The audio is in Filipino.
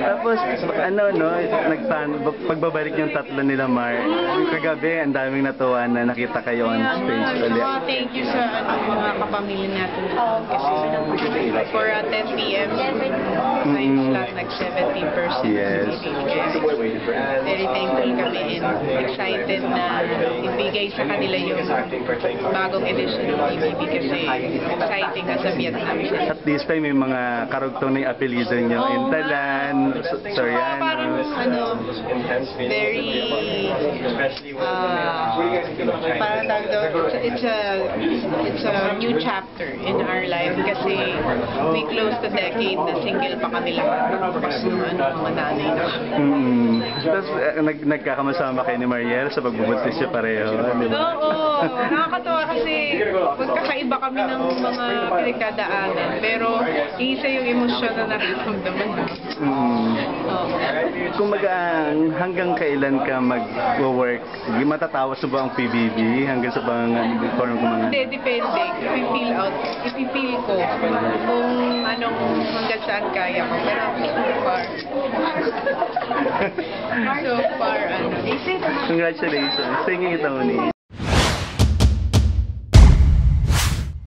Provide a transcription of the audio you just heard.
Tapos, ano, no, pagbabalik yung tatlo nila, Mar. Kagabi, ang daming natuwa na nakita kayo on stage ulit. Thank you sa mga kapamilya natin. Kasi for 10 p.m. Time slot, nag-70%. Yes. Very thankful kami and excited na ibigay sa kanila yung bagong edition ng PBB kasi exciting ka sa Vietnam. At this time, may mga karugtong na yung apelido nyo. Intalan, Soriano. Parang, very, parang tawag doon, it's a new chapter in our life kasi we close the decade na single pa kami lahat. Kasi mga nanay na. Tapos, nagkakamasama kayo ni Mariel sa pagbubuntis siya pareho. Oo, nakakatawa kasi magkakaiba kami ng mga pinagdadaanan. Pero, isa yung emosyon na nararamdaman. Kung hanggang kailan ka mag-work, matatawas mo ba ang PBB hanggang sa mga Hindi, depende. If I feel ko kung anong hanggang saan kaya ko. Pero so far, Congratulations. Singing ito, Tony.